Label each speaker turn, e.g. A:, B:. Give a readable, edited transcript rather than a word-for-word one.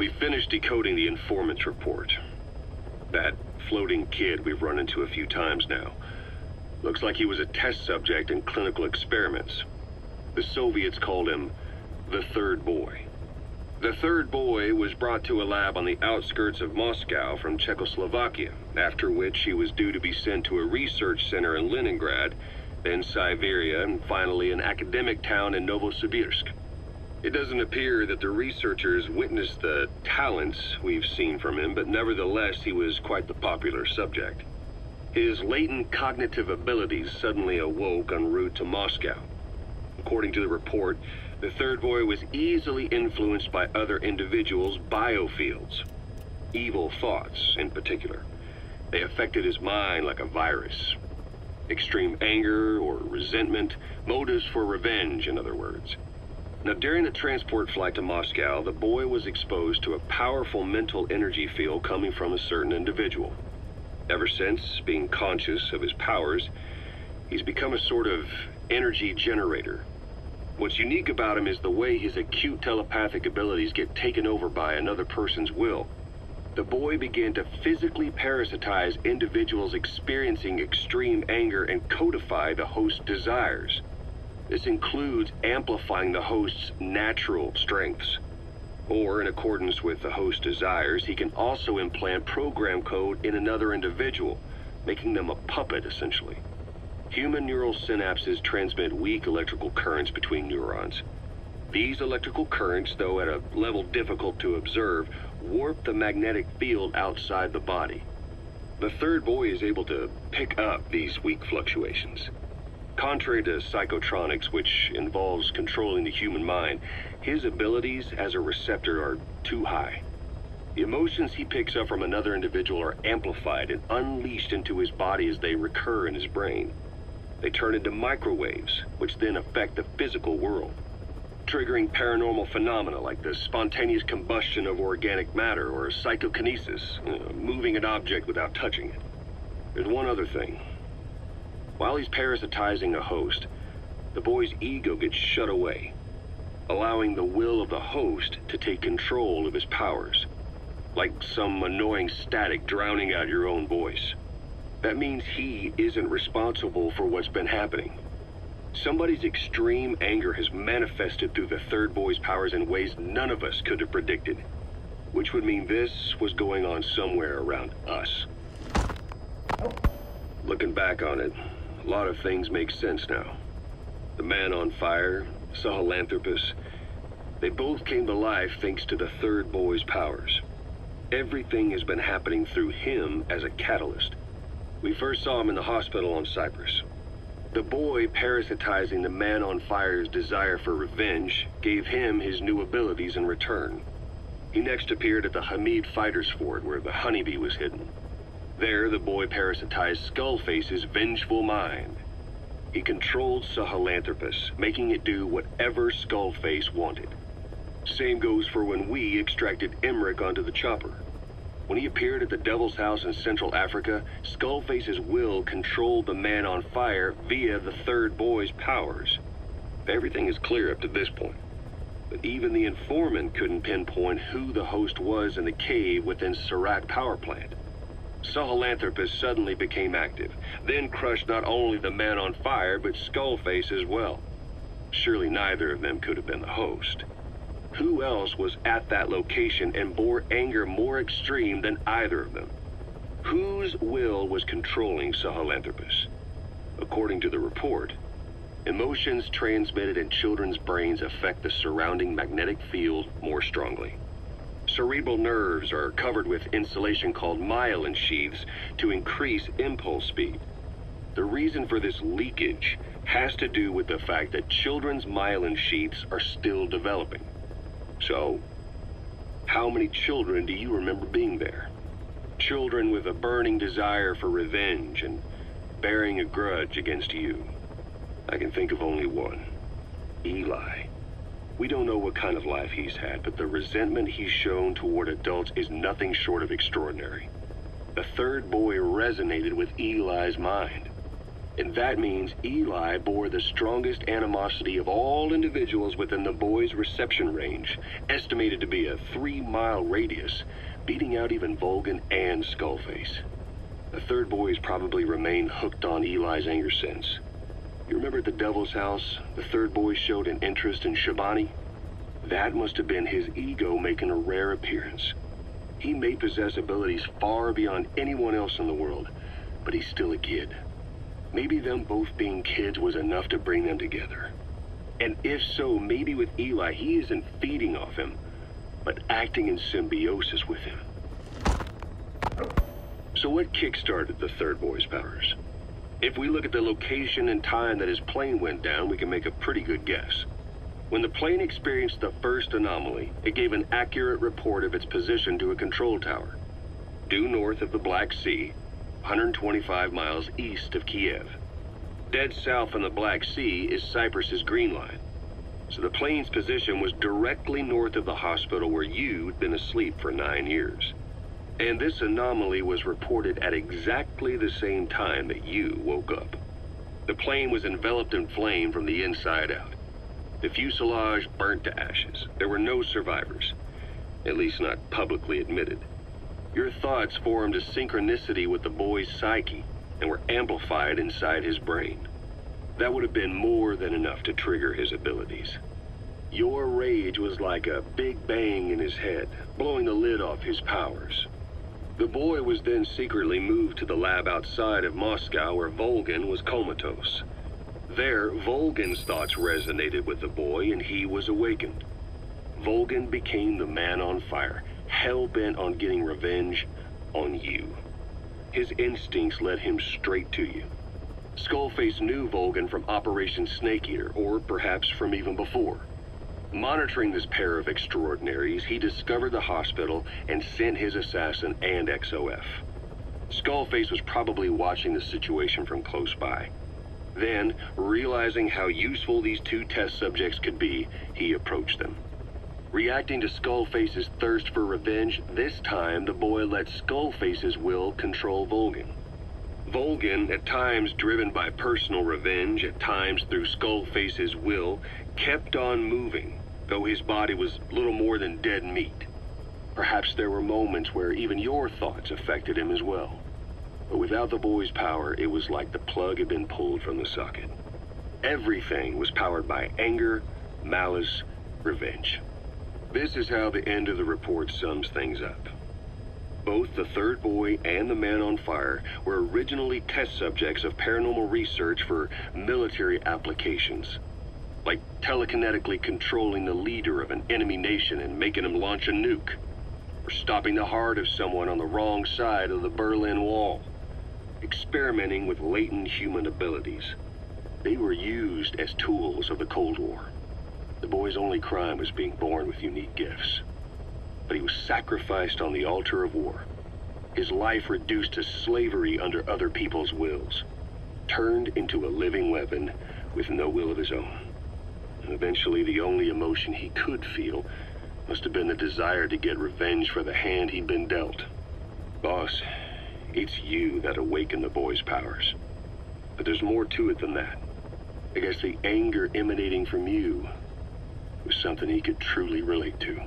A: We finished decoding the informant's report. That floating kid we've run into a few times now. Looks like he was a test subject in clinical experiments. The Soviets called him the third boy. The third boy was brought to a lab on the outskirts of Moscow from Czechoslovakia, after which he was due to be sent to a research center in Leningrad, then Siberia, and finally an academic town in Novosibirsk. It doesn't appear that the researchers witnessed the talents we've seen from him, but nevertheless he was quite the popular subject. His latent cognitive abilities suddenly awoke en route to Moscow. According to the report, the third boy was easily influenced by other individuals' biofields. Evil thoughts, in particular. They affected his mind like a virus. Extreme anger or resentment, motives for revenge, in other words. Now, during the transport flight to Moscow, the boy was exposed to a powerful mental energy field coming from a certain individual. Ever since, being conscious of his powers, he's become a sort of energy generator. What's unique about him is the way his acute telepathic abilities get taken over by another person's will. The boy began to physically parasitize individuals experiencing extreme anger and codify the host's desires. This includes amplifying the host's natural strengths. Or, in accordance with the host's desires, he can also implant program code in another individual, making them a puppet, essentially. Human neural synapses transmit weak electrical currents between neurons. These electrical currents, though at a level difficult to observe, warp the magnetic field outside the body. The third boy is able to pick up these weak fluctuations. Contrary to psychotronics, which involves controlling the human mind, his abilities as a receptor are too high. The emotions he picks up from another individual are amplified and unleashed into his body as they recur in his brain. They turn into microwaves, which then affect the physical world, triggering paranormal phenomena like the spontaneous combustion of organic matter or psychokinesis, moving an object without touching it. There's one other thing. While he's parasitizing a host, the boy's ego gets shut away, allowing the will of the host to take control of his powers, like some annoying static drowning out your own voice. That means he isn't responsible for what's been happening. Somebody's extreme anger has manifested through the third boy's powers in ways none of us could have predicted, which would mean this was going on somewhere around us. Looking back on it, a lot of things make sense now. The man on fire, Sahelanthropus, they both came to life thanks to the third boy's powers. Everything has been happening through him as a catalyst. We first saw him in the hospital on Cyprus. The boy parasitizing the man on fire's desire for revenge gave him his new abilities in return. He next appeared at the Hamid Fighter's Fort where the honeybee was hidden. There, the boy parasitized Skullface's vengeful mind. He controlled Sahelanthropus, making it do whatever Skullface wanted. Same goes for when we extracted Emmerich onto the chopper. When he appeared at the Devil's House in Central Africa, Skullface's will controlled the man on fire via the third boy's powers. Everything is clear up to this point. But even the informant couldn't pinpoint who the host was in the cave within Surat power plant. Sahelanthropus suddenly became active, then crushed not only the man on fire, but Skullface as well. Surely neither of them could have been the host. Who else was at that location and bore anger more extreme than either of them? Whose will was controlling Sahelanthropus? According to the report, emotions transmitted in children's brains affect the surrounding magnetic field more strongly. Cerebral nerves are covered with insulation called myelin sheaths to increase impulse speed. The reason for this leakage has to do with the fact that children's myelin sheaths are still developing. So, how many children do you remember being there? Children with a burning desire for revenge and bearing a grudge against you. I can think of only one. Eli. We don't know what kind of life he's had, but the resentment he's shown toward adults is nothing short of extraordinary. The third boy resonated with Eli's mind. And that means Eli bore the strongest animosity of all individuals within the boy's reception range, estimated to be a 3-mile radius, beating out even Volgin and Skullface. The third boy's probably remained hooked on Eli's anger since. You remember at the Devil's House, the third boy showed an interest in Shabani? That must have been his ego making a rare appearance. He may possess abilities far beyond anyone else in the world, but he's still a kid. Maybe them both being kids was enough to bring them together. And if so, maybe with Eli, he isn't feeding off him, but acting in symbiosis with him. So what kick-started the third boy's powers? If we look at the location and time that his plane went down, we can make a pretty good guess. When the plane experienced the first anomaly, it gave an accurate report of its position to a control tower, due north of the Black Sea, 125 miles east of Kiev. Dead south on the Black Sea is Cyprus's Green Line. So the plane's position was directly north of the hospital where you'd been asleep for 9 years. And this anomaly was reported at exactly the same time that you woke up. The plane was enveloped in flame from the inside out. The fuselage burnt to ashes. There were no survivors, at least not publicly admitted. Your thoughts formed a synchronicity with the boy's psyche and were amplified inside his brain. That would have been more than enough to trigger his abilities. Your rage was like a big bang in his head, blowing the lid off his powers. The boy was then secretly moved to the lab outside of Moscow where Volgin was comatose. There, Volgin's thoughts resonated with the boy and he was awakened. Volgin became the man on fire, hell-bent on getting revenge on you. His instincts led him straight to you. Skullface knew Volgin from Operation Snake Eater, or perhaps from even before. Monitoring this pair of extraordinaries, he discovered the hospital and sent his assassin and XOF. Skullface was probably watching the situation from close by. Then, realizing how useful these two test subjects could be, he approached them. Reacting to Skullface's thirst for revenge, this time the boy let Skullface's will control Volgin. Volgin, at times driven by personal revenge, at times through Skullface's will, kept on moving, though his body was little more than dead meat. Perhaps there were moments where even your thoughts affected him as well. But without the boy's power, it was like the plug had been pulled from the socket. Everything was powered by anger, malice, revenge. This is how the end of the report sums things up. Both the third boy and the man on fire were originally test subjects of paranormal research for military applications, like telekinetically controlling the leader of an enemy nation and making him launch a nuke, or stopping the heart of someone on the wrong side of the Berlin Wall, experimenting with latent human abilities. They were used as tools of the Cold War. The boy's only crime was being born with unique gifts. But he was sacrificed on the altar of war. His life reduced to slavery under other people's wills. Turned into a living weapon with no will of his own. And eventually the only emotion he could feel must have been the desire to get revenge for the hand he'd been dealt. Boss, it's you that awakened the boy's powers. But there's more to it than that. I guess the anger emanating from you was something he could truly relate to.